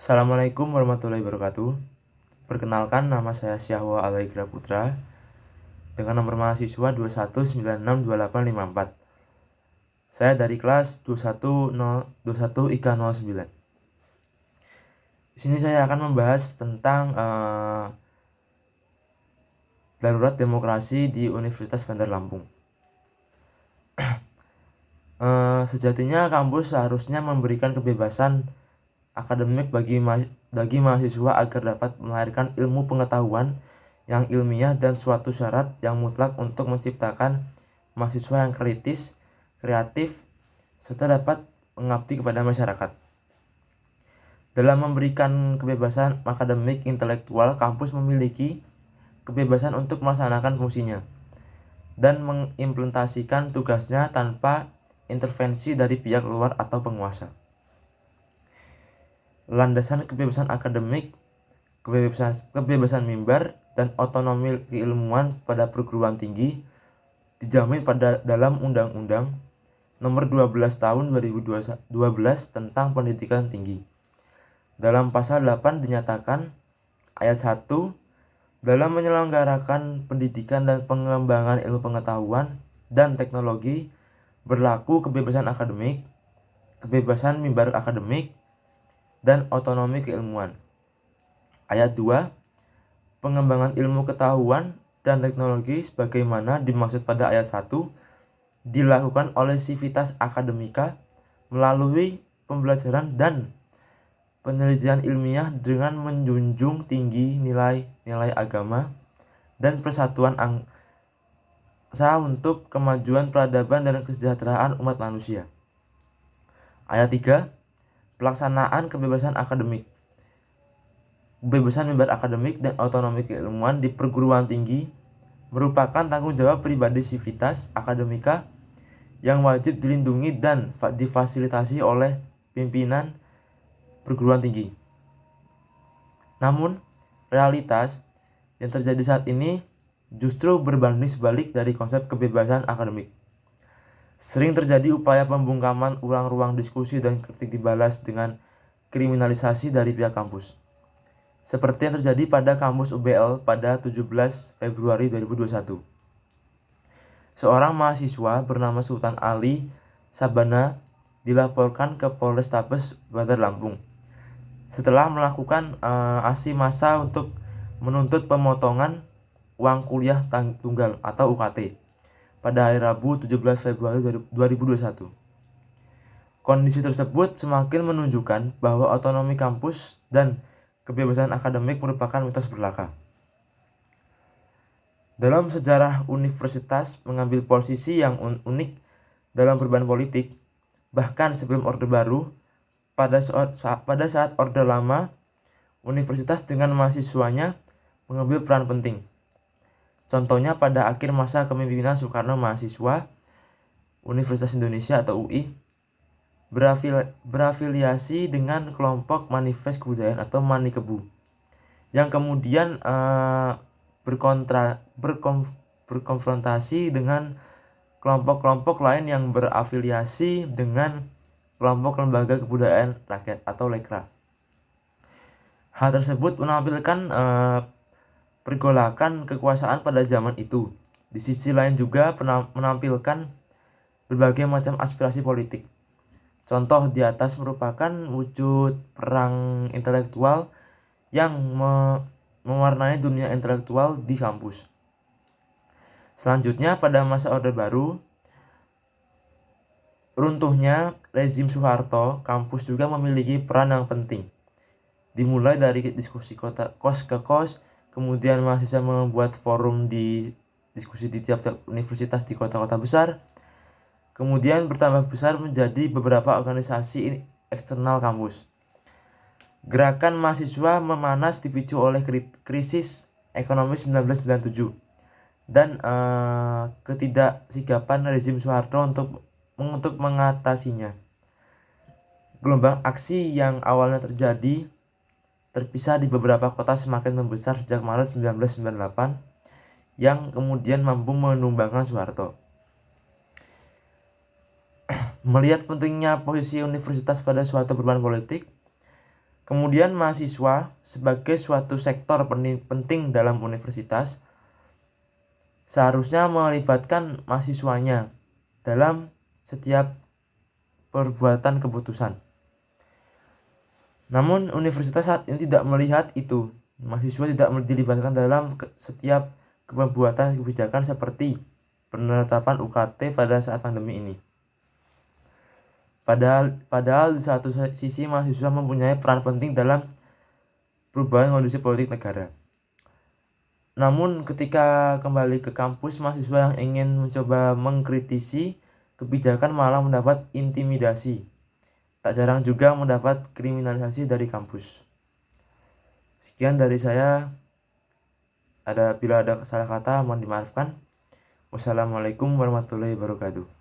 Assalamualaikum warahmatullahi wabarakatuh. Perkenalkan, nama saya Syahwa Alaigra Putra dengan nomor mahasiswa 2196284. Saya dari kelas 21 IK 09. Di sini saya akan membahas tentang darurat demokrasi di Universitas Bandar Lampung. Sejatinya kampus seharusnya memberikan kebebasan akademik bagi mahasiswa agar dapat melahirkan ilmu pengetahuan yang ilmiah dan suatu syarat yang mutlak untuk menciptakan mahasiswa yang kritis, kreatif, serta dapat mengabdi kepada masyarakat. Dalam memberikan kebebasan akademik intelektual, kampus memiliki kebebasan untuk melaksanakan fungsinya dan mengimplementasikan tugasnya tanpa intervensi dari pihak luar atau penguasa. Landasan kebebasan akademik, kebebasan mimbar, dan otonomi keilmuan pada perguruan tinggi dijamin dalam Undang-Undang Nomor 12 Tahun 2012 tentang Pendidikan Tinggi. Dalam pasal 8 dinyatakan ayat 1, dalam menyelenggarakan pendidikan dan pengembangan ilmu pengetahuan dan teknologi berlaku kebebasan akademik, kebebasan mimbar akademik, dan otonomi keilmuan. Ayat 2, pengembangan ilmu pengetahuan dan teknologi sebagaimana dimaksud pada ayat 1 dilakukan oleh Civitas Academica melalui pembelajaran dan penelitian ilmiah dengan menjunjung tinggi nilai-nilai agama dan persatuan bangsa untuk kemajuan peradaban dan kesejahteraan umat manusia. Ayat 3, pelaksanaan kebebasan akademik, kebebasan mimbar akademik dan otonomi keilmuan di perguruan tinggi merupakan tanggung jawab pribadi Civitas Academica yang wajib dilindungi dan difasilitasi oleh pimpinan perguruan tinggi. Namun, realitas yang terjadi saat ini justru berbanding sebalik dari konsep kebebasan akademik. Sering terjadi upaya pembungkaman ruang-ruang diskusi dan kritik dibalas dengan kriminalisasi dari pihak kampus. Seperti yang terjadi pada kampus UBL pada 17 Februari 2021. Seorang mahasiswa bernama Sultan Ali Sabana dilaporkan ke Polrestabes Bandar Lampung setelah melakukan aksi massa untuk menuntut pemotongan uang kuliah tunggal atau UKT pada hari Rabu 17 Februari 2021. Kondisi tersebut semakin menunjukkan bahwa otonomi kampus dan kebebasan akademik merupakan mitos belaka. Dalam sejarah universitas mengambil posisi yang unik dalam perubahan politik, bahkan sebelum Orde Baru, pada saat Orde Lama, universitas dengan mahasiswanya mengambil peran penting. Contohnya pada akhir masa kepemimpinan Soekarno, mahasiswa Universitas Indonesia atau UI berafiliasi dengan kelompok Manifest Kebudayaan atau Manikebu yang kemudian berkonfrontasi dengan kelompok-kelompok lain yang berafiliasi dengan kelompok lembaga kebudayaan rakyat atau LEKRA. Hal tersebut menampilkan pergolakan kekuasaan pada zaman itu. Di sisi lain juga menampilkan berbagai macam aspirasi politik. Contoh di atas merupakan wujud perang intelektual yang mewarnai dunia intelektual di kampus. Selanjutnya, pada masa Orde Baru, runtuhnya rezim Soeharto, kampus juga memiliki peran yang penting. Dimulai dari diskusi kos ke kos, kemudian mahasiswa membuat forum di diskusi di tiap-tiap universitas di kota-kota besar, kemudian bertambah besar menjadi beberapa organisasi eksternal kampus. Gerakan mahasiswa memanas dipicu oleh krisis ekonomi 1997 dan ketidaksigapan rezim Soeharto untuk mengatasinya. Gelombang aksi yang awalnya terpisah di beberapa kota semakin membesar sejak Maret 1998 yang kemudian mampu menumbangkan Soeharto. Melihat pentingnya posisi universitas pada suatu perubahan politik, Kemudian mahasiswa sebagai suatu sektor penting dalam universitas seharusnya melibatkan mahasiswanya dalam setiap perbuatan keputusan. Namun universitas saat ini tidak melihat itu. Mahasiswa tidak dilibatkan dalam setiap pembuatan kebijakan seperti penetapan UKT pada saat pandemi ini. Padahal di satu sisi mahasiswa mempunyai peran penting dalam perubahan kondisi politik negara. Namun ketika kembali ke kampus, mahasiswa yang ingin mencoba mengkritisi kebijakan malah mendapat intimidasi. Tak jarang juga mendapat kriminalisasi dari kampus. Sekian dari saya. Bila ada salah kata mohon dimaafkan. Wassalamualaikum warahmatullahi wabarakatuh.